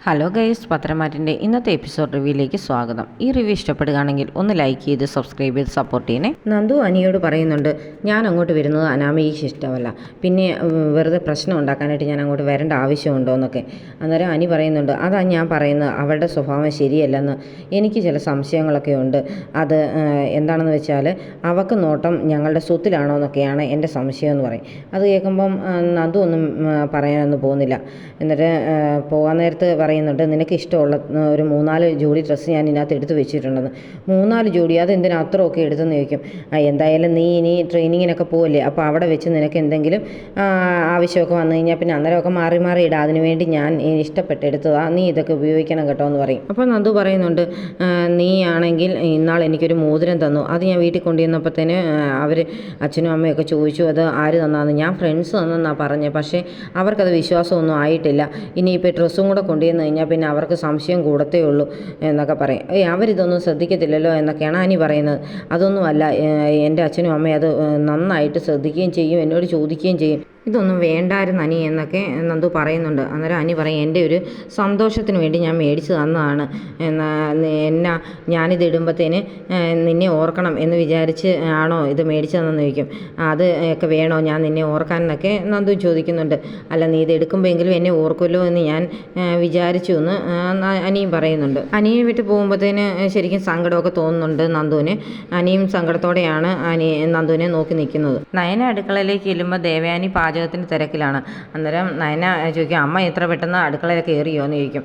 Hello guys, പത്രമാറ്റിൻ്റെ ഇന്നത്തെ episode റിവ്യൂയിലേക്ക് സ്വാഗതം. ഈ റിവ്യൂ ഇഷ്ടപ്പെടുകയാണെങ്കിൽ ഒന്ന് ലൈക്ക് ചെയ്ത് സബ്സ്ക്രൈബ് ചെയ്ത് സപ്പോർട്ട് ചെയ്യണേ. നന്ദു അനിയോട് പറയുന്നുണ്ട്, ഞാൻ അങ്ങോട്ട് വരുന്നത് അനാമികയ്ക്ക് ഇഷ്ടമല്ല, പിന്നെ വെറുതെ പ്രശ്നം ഉണ്ടാക്കാനായിട്ട് ഞാൻ അങ്ങോട്ട് വരേണ്ട ആവശ്യമുണ്ടോ എന്നൊക്കെ. അന്നേരം അനി പറയുന്നുണ്ട്, അതാ ഞാൻ പറയുന്നത്, അവളുടെ സ്വഭാവം ശരിയല്ലെന്ന്. എനിക്ക് ചില സംശയങ്ങളൊക്കെ ഉണ്ട്. അത് എന്താണെന്ന് വെച്ചാൽ അവൾക്ക് നോട്ടം ഞങ്ങളുടെ സ്വത്തിലാണോ എന്നൊക്കെയാണ് എൻ്റെ സംശയം എന്ന് പറയും. അത് കേൾക്കുമ്പം നന്ദു ഒന്നും പറയാനൊന്നും പോകുന്നില്ല. എന്നിട്ട് പോകാൻ നേരത്ത് പറയുന്നുണ്ട്, നിനക്ക് ഇഷ്ടമുള്ള ഒരു 3-4 ജോഡി ഡ്രസ്സ് ഞാൻ ഇതിനകത്ത് എടുത്ത് വെച്ചിട്ടുണ്ടെന്ന്. 3-4 ജോഡി, അതെന്തിനാ അത്രയൊക്കെ എടുത്തെന്ന് ചോദിക്കും. എന്തായാലും നീ ഇനി ട്രെയിനിങ്ങിനൊക്കെ പോകല്ലേ, അപ്പോൾ അവിടെ വെച്ച് നിനക്ക് എന്തെങ്കിലും ആവശ്യമൊക്കെ വന്നു കഴിഞ്ഞാൽ പിന്നെ അന്നേരമൊക്കെ മാറി മാറി ഇടാം, അതിനുവേണ്ടി ഞാൻ ഇഷ്ടപ്പെട്ടെടുത്തതാ, നീ ഇതൊക്കെ ഉപയോഗിക്കണം കേട്ടോ എന്ന് പറയും. അപ്പോൾ നന്ദു പറയുന്നുണ്ട്, നീ ആണെങ്കിൽ ഇന്നാൾ എനിക്കൊരു മോതിരം തന്നു, അത് ഞാൻ വീട്ടിൽ കൊണ്ടുവന്നപ്പോഴത്തേന് അവർ അച്ഛനും അമ്മയൊക്കെ ചോദിച്ചു അത് ആര് തന്നാന്ന്. ഞാൻ ഫ്രണ്ട്സ് തന്നെന്നാണ് പറഞ്ഞത്, പക്ഷേ അവർക്കത് വിശ്വാസമൊന്നും ആയിട്ടില്ല. ഇനിയിപ്പോൾ ഡ്രസ്സും കൂടെ കൊണ്ടുവന്ന് കഴിഞ്ഞാൽ പിന്നെ അവർക്ക് സംശയം കൂടത്തേ ഉള്ളൂ എന്നൊക്കെ പറയും. അവരിതൊന്നും ശ്രദ്ധിക്കത്തില്ലല്ലോ എന്നൊക്കെയാണ് അനി പറയുന്നത്. അതൊന്നുമല്ല, എൻ്റെ അച്ഛനും അമ്മയും അത് നന്നായിട്ട് ശ്രദ്ധിക്കുകയും ചെയ്യും, എന്നോട് ചോദിക്കുകയും ചെയ്യും. ഇതൊന്നും വേണ്ടായിരുന്നു അനി എന്നൊക്കെ നന്ദു പറയുന്നുണ്ട്. അന്നേരം അനി പറയും, എൻ്റെ ഒരു സന്തോഷത്തിന് വേണ്ടി ഞാൻ മേടിച്ച് തന്നതാണ്, എന്നാ ഞാനിത് ഇടുമ്പോഴത്തേന് നിന്നെ ഓർക്കണം എന്ന് വിചാരിച്ച് ആണോ ഇത് മേടിച്ച് തന്നെന്ന് ചോദിക്കും. അത് ഒക്കെ വേണോ ഞാൻ നിന്നെ ഓർക്കാൻ എന്നൊക്കെ നന്ദു ചോദിക്കുന്നുണ്ട്. അല്ല, നീ ഇത് എടുക്കുമ്പോഴെങ്കിലും എന്നെ ഓർക്കുമല്ലോ എന്ന് ഞാൻ വിചാരിച്ചു എന്ന് അനിയും പറയുന്നുണ്ട്. അനിയെ വിട്ട് പോകുമ്പോഴത്തേന് ശരിക്കും സങ്കടമൊക്കെ തോന്നുന്നുണ്ട് നന്ദുവിന്. അനിയും സങ്കടത്തോടെയാണ് നന്ദുവിനെ നോക്കി നിൽക്കുന്നത്. നയന അടുക്കളയിലേക്ക് ചെല്ലുമ്പോൾ ദേവയാനി പാചകത്തിന് തിരക്കിലാണ്. അന്നേരം നയന ചോദിക്കും, അമ്മ എത്ര പെട്ടെന്ന് അടുക്കളയിലൊക്കെ കയറിയോ എന്ന് ചോദിക്കും.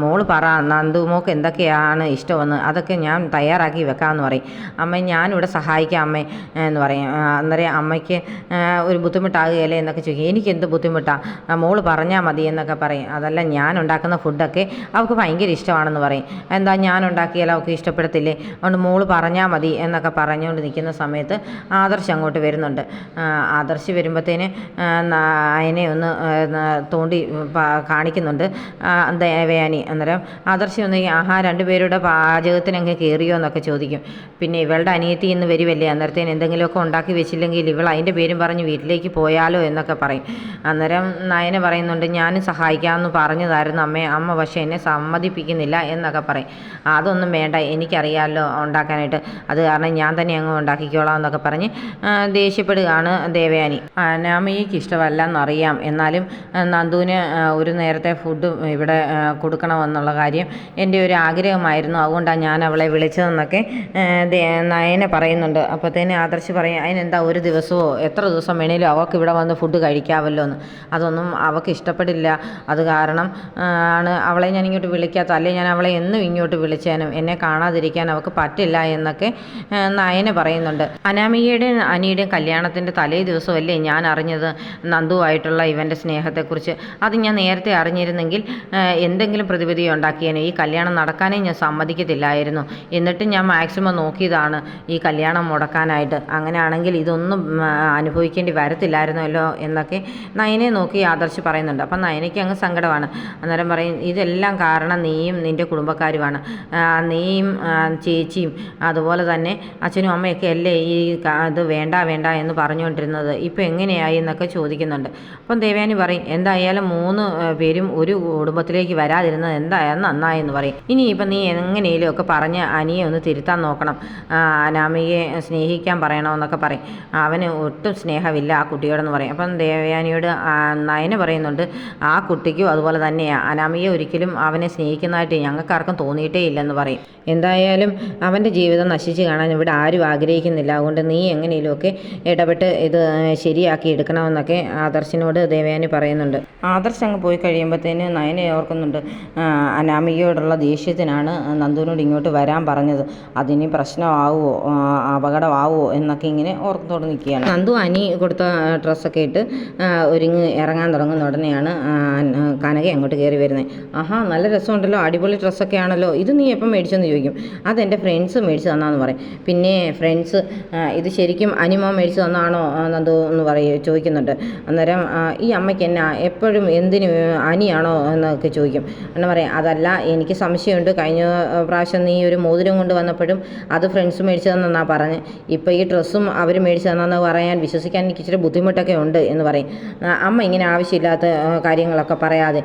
മോള് പറ, നന്ദു മോൾക്ക് എന്തൊക്കെയാണ് ഇഷ്ടമെന്ന്, അതൊക്കെ ഞാൻ തയ്യാറാക്കി വെക്കാമെന്ന് പറയും. അമ്മ ഞാനിവിടെ സഹായിക്കാം അമ്മേ എന്ന് പറയും. അന്നേരം അമ്മയ്ക്ക് ഒരു ബുദ്ധിമുട്ടാകുകയല്ലേ എന്നൊക്കെ ചോദിക്കും. എനിക്ക് എന്ത് ബുദ്ധിമുട്ടാണ്, മോള് പറഞ്ഞാൽ മതി എന്നൊക്കെ പറയും. അതല്ല, ഞാൻ ഉണ്ടാക്കുന്ന ഫുഡൊക്കെ അവൾക്ക് ഭയങ്കര ഇഷ്ടമാണെന്ന് പറയും. എന്താ ഞാൻ ഉണ്ടാക്കിയാൽ അവൾക്ക് ഇഷ്ടപ്പെടത്തില്ലേ, അതുകൊണ്ട് മോള് പറഞ്ഞാൽ മതി എന്നൊക്കെ പറഞ്ഞുകൊണ്ട് നിൽക്കുന്ന സമയത്ത് ആദർശ് അങ്ങോട്ട് വരുന്നുണ്ട്. ആദർശ് വരുമ്പോഴത്തേന് അതിനെ ഒന്ന് തോണ്ടി കാണിക്കുന്നുണ്ട് ദേവയാനി. അന്നേരം ആദർശ് ഒന്ന് രണ്ടുപേരുടെ പാചകത്തിന് അങ്ങ് കയറിയോ എന്നൊക്കെ ചോദിക്കും. പിന്നെ ഇവളുടെ അനിയത്തി ഇന്ന് വരുമല്ലേ, അന്നേരത്തേന് എന്തെങ്കിലുമൊക്കെ ഉണ്ടാക്കി വെച്ചില്ലെങ്കിൽ ഇവൾ അതിൻ്റെ പേരും പറഞ്ഞ് വീട്ടിലേക്ക് പോയാലോ എന്നൊക്കെ പറയും. അന്നേരം നയന പറയുന്നുണ്ട്, ഞാനും സഹായിക്കാമെന്ന് പറഞ്ഞതായിരുന്നു അമ്മ പക്ഷേ എന്നെ സമ്മതിപ്പിക്കുന്നില്ല എന്നൊക്കെ പറയും. അതൊന്നും വേണ്ട, എനിക്കറിയാമല്ലോ ഉണ്ടാക്കാനായിട്ട്, അത് കാരണം ഞാൻ തന്നെ അങ്ങ് ഉണ്ടാക്കിക്കോളാം എന്നൊക്കെ പറഞ്ഞ് ദേഷ്യപ്പെടുകയാണ് ദേവയാനി. അനാമികയ്ക്ക് ഇഷ്ടമല്ല എന്നറിയാം, എന്നാലും നന്ദുവിന് ഒരു നേരത്തെ ഫുഡ് ഇവിടെ കൊടുക്കണമെന്നുള്ള കാര്യം എൻ്റെ ഒരു ആഗ്രഹമായിരുന്നു, അതുകൊണ്ടാണ് ഞാൻ അവളെ വിളിച്ചതെന്നൊക്കെ നയന പറയുന്നുണ്ട്. അപ്പോഴത്തേന് ആദർശ് പറയും, അതിനെന്താ ഒരു ദിവസമോ എത്ര ദിവസം വേണേലും അവൾക്ക് ഇവിടെ വന്ന് ഫുഡ് കഴിക്കാമല്ലോ എന്ന്. അതൊന്നും അവൾക്ക് ഇഷ്ടപ്പെടില്ല, അത് കാരണം ആണ് അവളെ ഞാൻ ഇങ്ങോട്ട് വിളിക്കാത്ത, അല്ലെങ്കിൽ ഞാൻ അവളെ എന്നും ഇങ്ങോട്ട് വിളിച്ചേനും, എന്നെ കാണാതിരിക്കാൻ അവൾക്ക് പറ്റില്ല എന്നൊക്കെ നയന പറയുന്നുണ്ട്. അനാമികയുടെയും അനിയുടെയും കല്യാണത്തിൻ്റെ തലേ ദിവസമല്ലേ ഞാൻ അറിഞ്ഞത് നന്ദുവായിട്ടുള്ള ഇവൻ്റെ സ്നേഹത്തെക്കുറിച്ച്. അത് ഞാൻ നേരത്തെ അറിഞ്ഞിരുന്നെങ്കിൽ എന്തെങ്കിലും പ്രതിവിധി ഉണ്ടാക്കിയേനെ, ഈ കല്യാണം നടക്കാനേ ഞാൻ സമ്മതിക്കത്തില്ലായിരുന്നു. എന്നിട്ടും ഞാൻ മാക്സിമം നോക്കിയതാണ് ഈ കല്യാണം മുടക്കാനായിട്ട്. അങ്ങനെയാണെങ്കിൽ ഇതൊന്നും അനുഭവിക്കേണ്ടി വരത്തില്ലായിരുന്നല്ലോ എന്നൊക്കെ നയനെ നോക്കി ആദർശ് പറയുന്നുണ്ട്. അപ്പം നയനയ്ക്ക് അങ്ങ് സങ്കടമാണ്. അന്നേരം പറയും, ഇതെല്ലാം കാരണം നീയും നിൻ്റെ കുടുംബക്കാരുമാണ്, നീയും ചേച്ചിയും അതുപോലെ തന്നെ അച്ഛനും അമ്മയൊക്കെ അല്ലേ ഈ അത് വേണ്ട വേണ്ട എന്ന് പറഞ്ഞുകൊണ്ടിരുന്നത്, ഇപ്പം എങ്ങനെയായി എന്നൊക്കെ ചോദിക്കുന്നുണ്ട്. അപ്പം ദേവയാനി പറയും, എന്തായാലും 3 പേരും ഒരു കുടുംബത്തിലേക്ക് വരാതിരുന്നത് എന്തായാലും നന്നായെന്ന് പറയും. ഇനിയിപ്പം നീ എങ്ങനെയും ഒക്കെ പറഞ്ഞ് അനിയെ ഒന്ന് തിരുത്താൻ നോക്കണം, അനാമികയെ സ്നേഹിക്കാൻ പറയണമെന്നൊക്കെ പറയും. അവന് ഒട്ടും സ്നേഹമില്ല ആ കുട്ടിയോടെന്ന് പറയും. അപ്പം ദേവയാനിയോട് നയന പറയുന്നുണ്ട്, ആ കുട്ടിക്കും അതുപോലെ തന്നെയാണ്, അനാമികയെ ഒരിക്കലും അവനെ സ്നേഹിക്കുന്നതായിട്ട് ഞങ്ങൾക്കാർക്കും തോന്നിയിട്ടേ ഇല്ലെന്ന് പറയും. എന്തായാലും അവൻ്റെ ജീവിതം നശിച്ച് കാണാൻ ഇവിടെ ആരും ആഗ്രഹിക്കുന്നില്ല, അതുകൊണ്ട് നീ എങ്ങനെയുമൊക്കെ ഇടപെട്ട് ഇത് ശരിയാക്കി എടുക്കണമെന്നൊക്കെ ആദർശിനോട് ദേവയാനി പറയുന്നുണ്ട്. ആദർശ് അങ്ങ് പോയി കഴിയുമ്പോഴത്തേന് നയനെ ഓർക്കുന്നുണ്ട്, അനാമികയോടുള്ള ദേഷ്യത്തിനാണ് നന്ദുവിനോട് ഇങ്ങോട്ട് വരാൻ പറഞ്ഞത്, അതിനി പ്രശ്നമാവുമോ അപകടമാവുമോ എന്നൊക്കെ ഇങ്ങനെ ഓർത്തോട് നിൽക്കുകയാണ്. നന്ദു അനി കൊടുത്ത ഡ്രസ്സൊക്കെ ഇട്ട് ഒരുങ്ങി ഇറങ്ങാൻ തുടങ്ങുന്ന ഉടനെയാണ് കനക അങ്ങോട്ട് കയറി വരുന്നത്. ആഹാ, നല്ല രസമുണ്ടല്ലോ, അടിപൊളി ഡ്രസ്സൊക്കെ ആണല്ലോ, ഇത് നീ എപ്പം മേടിച്ചെന്ന് ചോദിക്കും. അതെൻ്റെ ഫ്രണ്ട്സ് മേടിച്ച് തന്നാന്ന് പറയും. പിന്നെ ഫ്രണ്ട്സ് ഇത് ശരിക്കും അനിമോ മേടിച്ച് തന്നാണോ നന്ദു എന്ന് ചോദിക്കുന്നുണ്ട്. ചോദിക്കുന്നുണ്ട്. അന്നേരം ഈ അമ്മയ്ക്ക് എന്നാ എപ്പോഴും എന്തിന് അനിയാണോ എന്നൊക്കെ ചോദിക്കും. എന്ന് പറയാം, അതല്ല, എനിക്ക് സംശയമുണ്ട്, കഴിഞ്ഞ പ്രാവശ്യം നീ ഒരു മോതിരം കൊണ്ട് വന്നപ്പോഴും അത് ഫ്രണ്ട്സ് മേടിച്ചു തന്നെന്നാണ് പറഞ്ഞ്, ഇപ്പോൾ ഈ ഡ്രസ്സും അവർ മേടിച്ചു തന്നെന്ന് പറയാൻ വിശ്വസിക്കാൻ എനിക്ക് ഇച്ചിരി ബുദ്ധിമുട്ടൊക്കെ ഉണ്ട് എന്ന് പറയും. അമ്മ ഇങ്ങനെ ആവശ്യമില്ലാത്ത കാര്യങ്ങളൊക്കെ പറയാതെ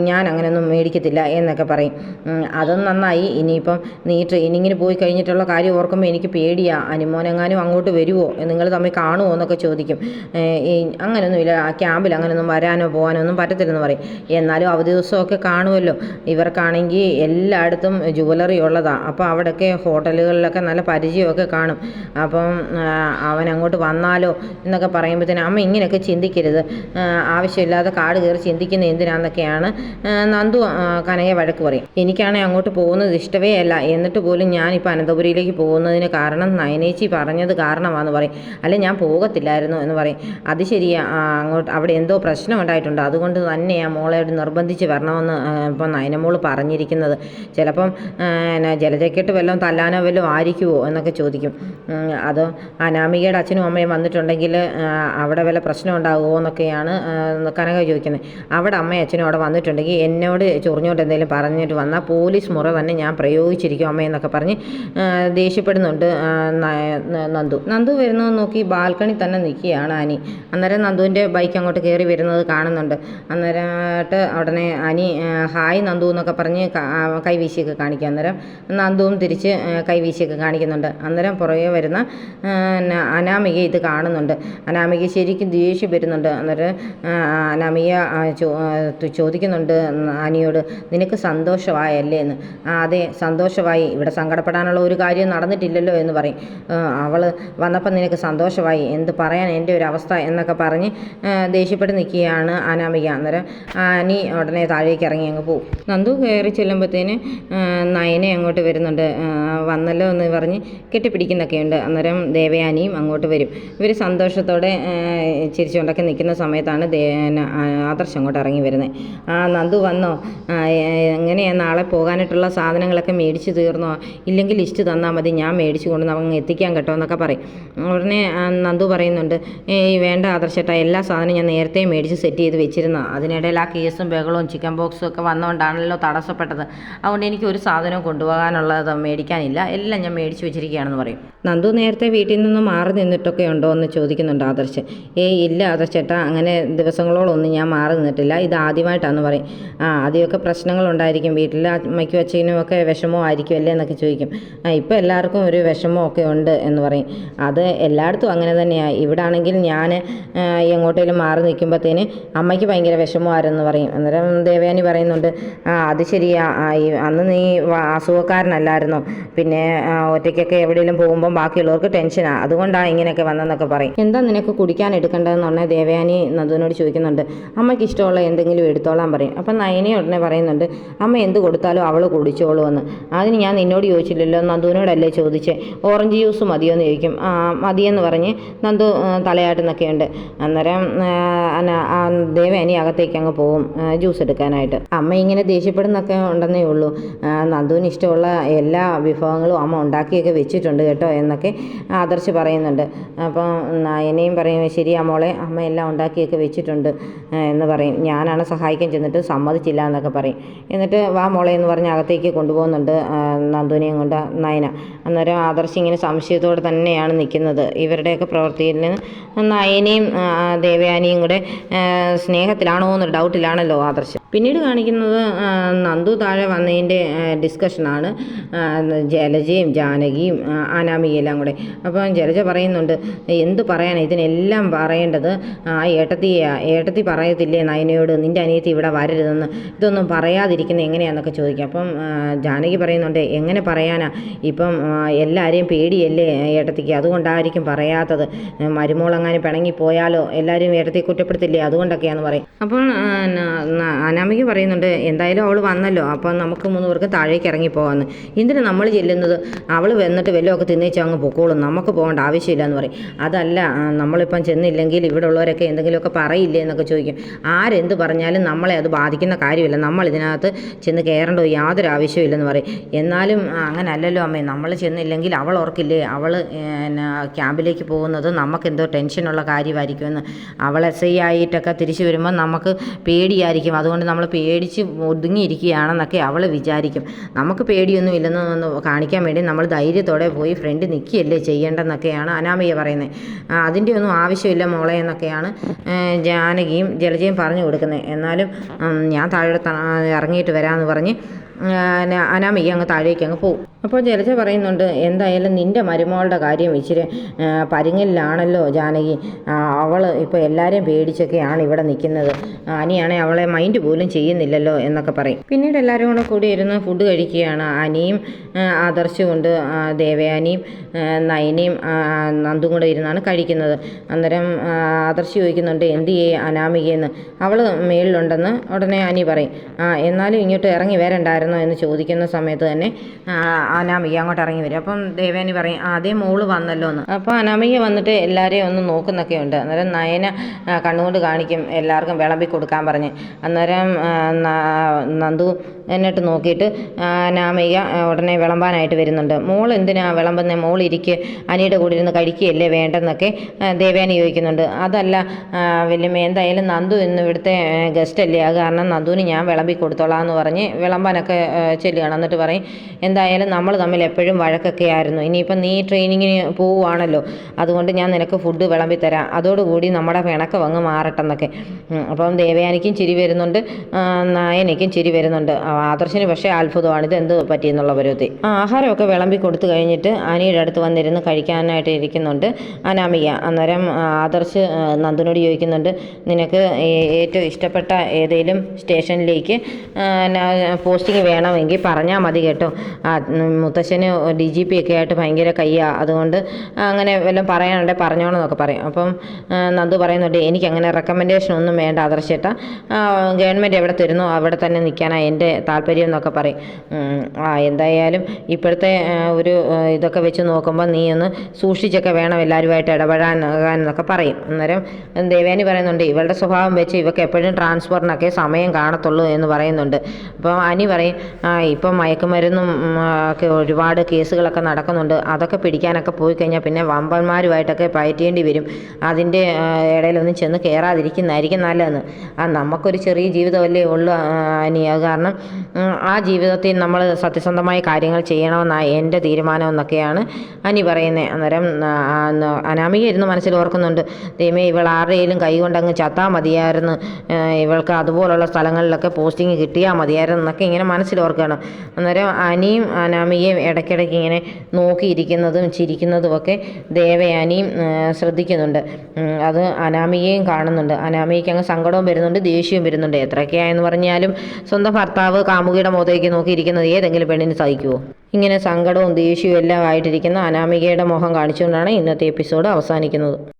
ഞാൻ അങ്ങനെയൊന്നും മേടിക്കത്തില്ല എന്നൊക്കെ പറയും. അതും നന്നായി. ഇനിയിപ്പം നീ ട്രെയിനിങ്ങിന് പോയി കഴിഞ്ഞിട്ടുള്ള കാര്യം ഓർക്കുമ്പോൾ എനിക്ക് പേടിയാ, അനിമോനെങ്ങാനും അങ്ങോട്ട് വരുമോ, നിങ്ങൾ തമ്മിൽ കാണുമോ എന്നൊക്കെ ചോദിക്കും. അങ്ങനെയൊന്നുമില്ല, ആ ക്യാമ്പിൽ അങ്ങനെയൊന്നും വരാനോ പോകാനോ ഒന്നും പറ്റത്തില്ലെന്ന് പറയും. എന്നാലും അവധി ദിവസമൊക്കെ കാണുമല്ലോ, ഇവർക്കാണെങ്കിൽ എല്ലായിടത്തും ജുവലറി ഉള്ളതാണ്. അപ്പോൾ അവിടെയൊക്കെ ഹോട്ടലുകളിലൊക്കെ നല്ല പരിചയമൊക്കെ കാണും. അപ്പം അവൻ അങ്ങോട്ട് വന്നാലോ എന്നൊക്കെ പറയുമ്പോഴത്തേനും അമ്മ ഇങ്ങനെയൊക്കെ ചിന്തിക്കരുത്, ആവശ്യമില്ലാതെ കാട് കയറി ചിന്തിക്കുന്ന എന്തിനാന്നൊക്കെയാണ് നന്ദു കനയെ വഴക്ക് പറയും. എനിക്കാണെങ്കിൽ അങ്ങോട്ട് പോകുന്നത് ഇഷ്ടമേ അല്ല, എന്നിട്ട് പോലും ഞാനിപ്പോൾ അനന്തപുരിയിലേക്ക് പോകുന്നതിന് കാരണം നയനേച്ചി പറഞ്ഞത് കാരണമാണെന്ന് പറയും. അല്ലെ ഞാൻ പോകത്തില്ലായിരുന്നു എന്ന് പറയും. അത് ശരിയാ, അങ്ങോട്ട് അവിടെ എന്തോ പ്രശ്നം ഉണ്ടായിട്ടുണ്ട്, അതുകൊണ്ട് തന്നെയാണ് മോളോട് നിർബന്ധിച്ച് വരണമെന്ന് ഇപ്പം നയനമോൾ പറഞ്ഞിരിക്കുന്നത്. ചിലപ്പം ജലജയ്ക്കിട്ട് വല്ലതും തല്ലാനോ വല്ലതും ആയിരിക്കുമോ എന്നൊക്കെ ചോദിക്കും. അതോ അനാമികയുടെ അച്ഛനും അമ്മയും വന്നിട്ടുണ്ടെങ്കിൽ അവിടെ വല്ല പ്രശ്നം ഉണ്ടാകുമോ എന്നൊക്കെയാണ് കനക ചോദിക്കുന്നത്. അവിടെ അമ്മയും അച്ഛനും അവിടെ വന്നിട്ടുണ്ടെങ്കിൽ എന്നോട് ചൊറിഞ്ഞോട്ട് എന്തെങ്കിലും പറഞ്ഞിട്ട് വന്നാൽ പോലീസ് മുറ തന്നെ ഞാൻ പ്രയോഗിച്ചിരിക്കും അമ്മയെന്നൊക്കെ പറഞ്ഞ് ദേഷ്യപ്പെടുന്നുണ്ട് നന്ദു വരുന്നത് നോക്കി ബാൽക്കണി തന്നെ നിൽക്കുകയാണ് അനി. അന്നേരം നന്ദുവിൻ്റെ ബൈക്ക് അങ്ങോട്ട് കയറി വരുന്നത് കാണുന്നുണ്ട്. അന്നേരമായിട്ട് ഉടനെ അനി ഹായ് നന്ദു എന്നൊക്കെ പറഞ്ഞ് കൈവീശിയൊക്കെ കാണിക്കുക. അന്നേരം നന്ദുവും തിരിച്ച് കൈവീശിയൊക്കെ കാണിക്കുന്നുണ്ട്. അന്നേരം പുറകെ വരുന്ന അനാമിക ഇത് കാണുന്നുണ്ട്. അനാമിക ശരിക്കും ദേഷ്യം വരുന്നുണ്ട്. അന്നേരം അനാമിക ചോദിക്കുന്നുണ്ട് അനിയോട്, നിനക്ക് സന്തോഷമായല്ലേ എന്ന്. അതെ സന്തോഷമായി, ഇവിടെ സങ്കടപ്പെടാനുള്ള ഒരു കാര്യം നടന്നിട്ടില്ലല്ലോ എന്ന് പറയും. അവൾ വന്നപ്പോൾ നിനക്ക് സന്തോഷമായി, എന്ത് പറയാൻ എൻ്റെ ഒരു അവസ്ഥ എന്നൊക്കെ പറഞ്ഞ് ദേഷ്യപ്പെട്ട് നിൽക്കുകയാണ് അനാമിക. അന്നേരം അനി ഉടനെ താഴേക്ക് ഇറങ്ങി അങ്ങ് പോകും. നന്ദു കയറി ചെല്ലുമ്പോഴത്തേന് നയനെ അങ്ങോട്ട് വരുന്നുണ്ട്. വന്നല്ലോ എന്ന് പറഞ്ഞ് കെട്ടിപ്പിടിക്കുന്നൊക്കെയുണ്ട്. അന്നേരം ദേവയാനിയും അങ്ങോട്ട് വരും. ഇവർ സന്തോഷത്തോടെ ചിരിച്ചുകൊണ്ടൊക്കെ നിൽക്കുന്ന സമയത്താണ് ആദർശ് അങ്ങോട്ട് ഇറങ്ങി വരുന്നത്. നന്ദു വന്നോ, എങ്ങനെയാണ് നാളെ പോകാനായിട്ടുള്ള സാധനങ്ങളൊക്കെ മേടിച്ച് തീർന്നോ, ഇല്ലെങ്കിൽ ലിസ്റ്റ് തന്നാൽ മതി, ഞാൻ മേടിച്ച് കൊണ്ട് അങ്ങ് എത്തിക്കാൻ കേട്ടോ എന്നൊക്കെ പറയും. ഉടനെ നന്ദു പറയുന്നുണ്ട്, വേണ്ട ആദർശേട്ടാ, എല്ലാ സാധനവും ഞാൻ നേരത്തെ മേടിച്ച് സെറ്റ് ചെയ്ത് വെച്ചിരുന്ന, അതിനിടയിൽ ആ കേസും ബഹളവും ചിക്കൻ ബോക്സും ഒക്കെ വന്നുകൊണ്ടാണല്ലോ തടസ്സപ്പെട്ടത്, അതുകൊണ്ട് എനിക്ക് ഒരു സാധനവും കൊണ്ടുപോകാനുള്ളത് മേടിക്കാനില്ല, എല്ലാം ഞാൻ മേടിച്ച് വെച്ചിരിക്കുകയാണെന്ന് പറയും. നന്ദു നേരത്തെ വീട്ടിൽ നിന്ന് മാറി നിന്നിട്ടൊക്കെ ഉണ്ടോ എന്ന് ചോദിക്കുന്നുണ്ട് ആദർശ്. ഇല്ല ആദർശേട്ടാ, അങ്ങനെ ദിവസങ്ങളോളൊന്നും ഞാൻ മാറി നിന്നിട്ടില്ല, ഇത് ആദ്യമായിട്ടാണെന്ന് പറയും. ആദ്യമൊക്കെ പ്രശ്നങ്ങളുണ്ടായിരിക്കും, വീട്ടിൽ അമ്മയ്ക്കും അച്ഛനും ഒക്കെ വിഷമമായിരിക്കും അല്ലേ എന്നൊക്കെ ചോദിക്കും. ഇപ്പോൾ എല്ലാവർക്കും ഒരു വിഷമമൊക്കെ ഉണ്ട് എന്ന് പറയും. അത് എല്ലായിടത്തും അങ്ങനെ തന്നെയാണ്. ഇവിടെ ആണെങ്കിൽ ഞാൻ എങ്ങോട്ടേലും മാറി നിൽക്കുമ്പോഴത്തേന് അമ്മയ്ക്ക് ഭയങ്കര വിഷമമായിരുന്നു പറയും. അന്നേരം ദേവയാനി പറയുന്നുണ്ട്, അത് ശരിയാ, അന്ന് നീ അസുഖക്കാരനല്ലായിരുന്നോ, പിന്നെ ഒറ്റയ്ക്കൊക്കെ എവിടെയെങ്കിലും പോകുമ്പം ബാക്കിയുള്ളവർക്ക് ടെൻഷനാണ്, അതുകൊണ്ടാണ് ഇങ്ങനെയൊക്കെ വന്നതെന്നൊക്കെ പറയും. എന്താ നിനക്ക് കുടിക്കാൻ എടുക്കേണ്ടതെന്ന് പറഞ്ഞാൽ ദേവയാനി നന്ദുവിനോട് ചോദിക്കുന്നുണ്ട്. അമ്മയ്ക്ക് ഇഷ്ടമുള്ള എന്തെങ്കിലും എടുത്തോളാൻ പറയും. അപ്പം നയനെ ഉടനെ പറയുന്നുണ്ട്, അമ്മ എന്ത് കൊടുത്താലും അവൾ കുടിച്ചോളൂ എന്ന്. അതിന് ഞാൻ നിന്നോട് ചോദിച്ചില്ലല്ലോ, നന്ദുവിനോടല്ലേ ചോദിച്ചേ, ഓറഞ്ച് ജ്യൂസ് മതിയോ എന്ന് ചോദിക്കും. മതിയെന്ന് പറഞ്ഞ് നന്ദു തലയാട്ടുന്നൊക്കെയുണ്ട്. അന്നേരം ദേവയാനി അകത്തേക്ക് അങ്ങ് പോവും ജ്യൂസ് എടുക്കാനായിട്ട്. അമ്മ ഇങ്ങനെ ദേഷ്യപ്പെടുന്നൊക്കെ ഉണ്ടെന്നേ ഉള്ളൂ, നന്ദുവിന് ഇഷ്ടമുള്ള എല്ലാ വിഭവങ്ങളും അമ്മ ഉണ്ടാക്കിയൊക്കെ വെച്ചിട്ടുണ്ട് കേട്ടോ എന്നൊക്കെ ആദർശ് പറയുന്നുണ്ട്. അപ്പം നയനയും പറയും, ശരിയാ മോളെ, അമ്മ എല്ലാം ഉണ്ടാക്കിയൊക്കെ വെച്ചിട്ടുണ്ട് എന്ന് പറയും. ഞാനാണ് സഹായിക്കാൻ ചെന്നിട്ട് സമ്മതിച്ചില്ല എന്നൊക്കെ പറയും. എന്നിട്ട് വാ മോളെ എന്ന് പറഞ്ഞ് അകത്തേക്ക് കൊണ്ടുപോകുന്നുണ്ട് നന്ദുവിനെയും കൊണ്ട് നയന. അന്നേരം ആദർശ് ഇങ്ങനെ സംശയത്തോടെ തന്നെയാണ് നിൽക്കുന്നത്. ഇവരുടെയൊക്കെ പ്രവൃത്തിയിൽ നയനയും ദേവയാനിയും കൂടെ സ്നേഹത്തിലാണോ എന്നൊരു ഡൗട്ടിലാണല്ലോ ആദർശ്. പിന്നീട് കാണിക്കുന്നത് നന്ദു താഴെ വന്നതിൻ്റെ ഡിസ്കഷനാണ്. ജലജയും ജാനകിയും അനാമികയും എല്ലാം കൂടെ. അപ്പം ജലജ പറയുന്നുണ്ട്, എന്ത് പറയാനാണ്, ഇതിനെല്ലാം പറയേണ്ടത് ആ ഏട്ടത്തി പറയത്തില്ലേ നയനയോട്, നിൻ്റെ അനിയത്തി ഇവിടെ വരരുതെന്ന്, ഇതൊന്നും പറയാതിരിക്കുന്നത് എങ്ങനെയാണെന്നൊക്കെ ചോദിക്കും. അപ്പം ജാനകി പറയുന്നുണ്ട്, എങ്ങനെ പറയാനാ, ഇപ്പം എല്ലാവരെയും പേടിയല്ലേ ഏട്ടത്തിക്ക്, അതുകൊണ്ടായിരിക്കും പറയാത്തത്, മരുമോളെങ്ങാനും പിണങ്ങിപ്പോയാലോ എല്ലാവരും ഏട്ടത്തിയെ കുറ്റപ്പെടുത്തില്ലേ, അതുകൊണ്ടൊക്കെയാണെന്ന് പറയും. അപ്പോൾ അനാമിക പറയുന്നുണ്ട് എന്തായാലും അവൾ വന്നല്ലോ, അപ്പം നമുക്ക് 3 പേർക്ക് താഴേക്ക് ഇറങ്ങി പോകാമെന്ന്. എന്തിനാ നമ്മൾ ചെല്ലുന്നത്, അവൾ വന്നിട്ട് വല്ലതൊക്കെ തിന്നേച്ച് അങ്ങ് പൊക്കോളും, നമുക്ക് പോകേണ്ട ആവശ്യമില്ല എന്ന് പറയും. അതല്ല, നമ്മളിപ്പം ചെന്നില്ലെങ്കിൽ ഇവിടെ ഉള്ളവരൊക്കെ എന്തെങ്കിലുമൊക്കെ പറയില്ലേ എന്നൊക്കെ ചോദിക്കും. ആരെന്ത് പറഞ്ഞാലും നമ്മളെ അത് ബാധിക്കുന്ന കാര്യമില്ല, നമ്മൾ ഇതിനകത്ത് ചെന്ന് കയറേണ്ട യാതൊരു ആവശ്യമില്ലെന്ന് പറയും. എന്നാലും അങ്ങനല്ലല്ലോ അമ്മേ, നമ്മൾ ചെന്നില്ലെങ്കിൽ അവൾ ഓർക്കില്ലേ അവൾ ക്യാമ്പിലേക്ക് പോകുന്നത് നമുക്കെന്തോ ടെൻഷനുള്ള കാര്യമായിരിക്കുമെന്ന്. അവൾ SI ആയിട്ടൊക്കെ തിരിച്ചു വരുമ്പോൾ നമുക്ക് പേടിയായിരിക്കും, അതുകൊണ്ട് നമ്മൾ പേടിച്ച് ഒതുങ്ങിയിരിക്കുകയാണെന്നൊക്കെ അവൾ വിചാരിക്കും. നമുക്ക് പേടിയൊന്നും ഇല്ലെന്ന് കാണിക്കാൻ വേണ്ടി നമ്മൾ ധൈര്യത്തോടെ പോയി ഫ്രണ്ട് നിൽക്കുകയല്ലേ ചെയ്യേണ്ടെന്നൊക്കെയാണ് അനാമിക പറയുന്നത്. അതിൻ്റെ ഒന്നും ആവശ്യമില്ല മോളെ എന്നൊക്കെയാണ് ജാനകിയും ജലജയും പറഞ്ഞു കൊടുക്കുന്നത്. എന്നാലും ഞാൻ താഴെ ഇറങ്ങിയിട്ട് വരാമെന്ന് പറഞ്ഞ് അനാമിക അങ്ങ് താഴേക്ക് അങ്ങ് പോകും. അപ്പോൾ ജലജ പറയുന്നുണ്ട് എന്തായാലും നിൻ്റെ മരുമകളുടെ കാര്യം ഇച്ചിരി പരിങ്ങലിലാണല്ലോ ജാനകി, അവൾ ഇപ്പോൾ എല്ലാവരെയും പേടിച്ചൊക്കെയാണ് ഇവിടെ നിൽക്കുന്നത്, അനിയാണെ അവളെ മൈൻഡ് പോലും ചെയ്യുന്നില്ലല്ലോ എന്നൊക്കെ പറയും. പിന്നീട് എല്ലാവരും കൂടെ കൂടി ഇരുന്ന് ഫുഡ് കഴിക്കുകയാണ്. അനിയും ആദർശും ഉണ്ട്, ദേവയാനിയും നയനയും നന്ദും കൂടെ ഇരുന്നാണ് കഴിക്കുന്നത്. അന്നേരം ആദർശ് ചോദിക്കുന്നുണ്ട് എന്ത് ചെയ്യേ അനാമികയെന്ന്. അവൾ മേളിലുണ്ടെന്ന് ഉടനെ അനി പറയും. എന്നാലും ഇങ്ങോട്ട് ഇറങ്ങി വരണ്ടായിരുന്നോ എന്ന് ചോദിക്കുന്ന സമയത്ത് തന്നെ അനാമിക അങ്ങോട്ട് ഇറങ്ങി വരും. അപ്പം ദേവയാനി പറയും ആദ്യം മോള് വന്നല്ലോ എന്ന്. അപ്പോൾ അനാമിക വന്നിട്ട് എല്ലാവരെയും ഒന്ന് നോക്കുന്നൊക്കെ ഉണ്ട്. അന്നേരം നയന കണ്ണുകൊണ്ട് കാണിക്കും എല്ലാവർക്കും വിളമ്പി കൊടുക്കാൻ പറഞ്ഞ്. അന്നേരം നന്ദു എന്നിട്ട് നോക്കിയിട്ട് അനാമിക ഉടനെ വിളമ്പാനായിട്ട് വരുന്നുണ്ട്. മോൾ എന്തിനാ വിളമ്പുന്നത്, മോൾ ഇരിക്കുക, അനിയുടെ കൂടെ ഇരുന്ന് കഴിക്കുകയല്ലേ വേണ്ടെന്നൊക്കെ ദേവയാനി ചോദിക്കുന്നുണ്ട്. അതല്ല വല്യമ്മ, എന്തായാലും നന്ദു ഇന്ന് ഇവിടുത്തെ ഗസ്റ്റ് അല്ലേ, അത് കാരണം നന്ദുവിന് ഞാൻ വിളമ്പി കൊടുത്തോളാം എന്ന് പറഞ്ഞ് വിളമ്പാനൊക്കെ ചെല്ലുകയാണ്. എന്നിട്ട് പറയും എന്തായാലും നമ്മൾ തമ്മിൽ എപ്പോഴും വഴക്കൊക്കെ ആയിരുന്നു, ഇനിയിപ്പം നീ ട്രെയിനിങ്ങിന് പോവുകയാണല്ലോ, അതുകൊണ്ട് ഞാൻ നിനക്ക് ഫുഡ് വിളമ്പി തരാം, അതോടുകൂടി നമ്മുടെ പിണക്കം അങ്ങ് മാറട്ടെന്നൊക്കെ. അപ്പം ദേവയാനിക്കും ചിരി വരുന്നുണ്ട്, നയനയ്ക്കും ചിരി വരുന്നുണ്ട്. ആദർശിന് പക്ഷേ അത്ഭുതമാണ് ഇത് എന്ത് പറ്റിയെന്നുള്ള പരുവത്തിൽ. ആഹാരമൊക്കെ വിളമ്പി കൊടുത്തു കഴിഞ്ഞിട്ട് അനിയുടെ അടുത്ത് വന്നിരുന്ന് കഴിക്കാനായിട്ട് ഇരിക്കുന്നുണ്ട് അനാമിക. അന്നേരം ആദർശ് നന്ദുനോട് ചോദിക്കുന്നുണ്ട് നിനക്ക് ഏറ്റവും ഇഷ്ടപ്പെട്ട ഏതെങ്കിലും സ്റ്റേഷനിലേക്ക് പോസ്റ്റിംഗ് വേണമെങ്കിൽ പറഞ്ഞാൽ മതി കേട്ടോ, മുത്തശ്ശന് DGP ഒക്കെ ആയിട്ട് ഭയങ്കര കയ്യാ, അതുകൊണ്ട് അങ്ങനെ വല്ലതും പറയാനുണ്ടെങ്കിൽ പറഞ്ഞോണമെന്നൊക്കെ പറയും. അപ്പം നന്ദു പറയുന്നുണ്ട് എനിക്കങ്ങനെ റെക്കമെൻഡേഷൻ ഒന്നും വേണ്ട ആദർശേട്ടാ, ഗവൺമെൻറ് എവിടെ തരുന്നോ അവിടെ തന്നെ നിൽക്കാനാണ് എൻ്റെ താല്പര്യം എന്നൊക്കെ പറയും. എന്തായാലും ഇപ്പോഴത്തെ ഒരു ഇതൊക്കെ വെച്ച് നോക്കുമ്പോൾ നീ ഒന്ന് സൂക്ഷിച്ചൊക്കെ വേണം എല്ലാവരുമായിട്ട് ഇടപെടാനൊക്കെ പറയും. അന്നേരം ദേവയാനി പറയുന്നുണ്ട് ഇവളുടെ സ്വഭാവം വെച്ച് ഇവർക്ക് എപ്പോഴും ട്രാൻസ്ഫറിനൊക്കെ സമയം കാണത്തുള്ളൂ എന്ന് പറയുന്നുണ്ട്. അപ്പം അനി പറയും ഇപ്പം മയക്കുമരുന്നും ഒക്കെ ഒരുപാട് കേസുകളൊക്കെ നടക്കുന്നുണ്ട്, അതൊക്കെ പിടിക്കാനൊക്കെ പോയി കഴിഞ്ഞാൽ പിന്നെ വമ്പന്മാരുമായിട്ടൊക്കെ പയറ്റേണ്ടി വരും, അതിൻ്റെ ഇടയിലൊന്നും ചെന്ന് കയറാതിരിക്കുന്നതായിരിക്കും നല്ലതെന്ന്. നമുക്കൊരു ചെറിയ ജീവിതമല്ലേ ഉള്ളൂ അനി, അത് കാരണം ആ ജീവിതത്തിൽ നമ്മൾ സത്യസന്ധമായ കാര്യങ്ങൾ ചെയ്യണമെന്നാണ് എൻ്റെ തീരുമാനം എന്നൊക്കെയാണ് അനി പറയുന്നത്. അന്നേരം അനാമിക ഇരുന്ന് മനസ്സിൽ ഓർക്കുന്നുണ്ട് ദൈവമേ ഇവൾ ആരുടെയും കൈ കൊണ്ടങ്ങ് ചത്താൽ മതിയായിരുന്നു, ഇവൾക്ക് അതുപോലുള്ള സ്ഥലങ്ങളിലൊക്കെ പോസ്റ്റിംഗ് കിട്ടിയാൽ മതിയായിരുന്നു എന്നൊക്കെ ഇങ്ങനെ മനസ്സിലോർക്കണം. അന്നേരം അനിയും അനാമികയും ഇടയ്ക്കിടയ്ക്ക് ഇങ്ങനെ നോക്കിയിരിക്കുന്നതും ചിരിക്കുന്നതും ഒക്കെ ദേവയാനിയും ശ്രദ്ധിക്കുന്നുണ്ട്. അത് അനാമികയും കാണുന്നുണ്ട്. അനാമികയ്ക്ക് അങ്ങ് സങ്കടവും വരുന്നുണ്ട്, ദേഷ്യവും വരുന്നുണ്ട്. എത്രയൊക്കെയായെന്ന് പറഞ്ഞാലും സ്വന്തം ഭർത്താവ് കാമുകിയുടെ മുഖത്തേക്ക് നോക്കിയിരിക്കുന്നത് ഏതെങ്കിലും പെണ്ണിന് സഹിക്കുമോ? ഇങ്ങനെ സങ്കടവും ദേഷ്യവും എല്ലാം ആയിട്ടിരിക്കുന്ന അനാമികയുടെ മുഖം കാണിച്ചുകൊണ്ടാണ് ഇന്നത്തെ എപ്പിസോഡ് അവസാനിക്കുന്നത്.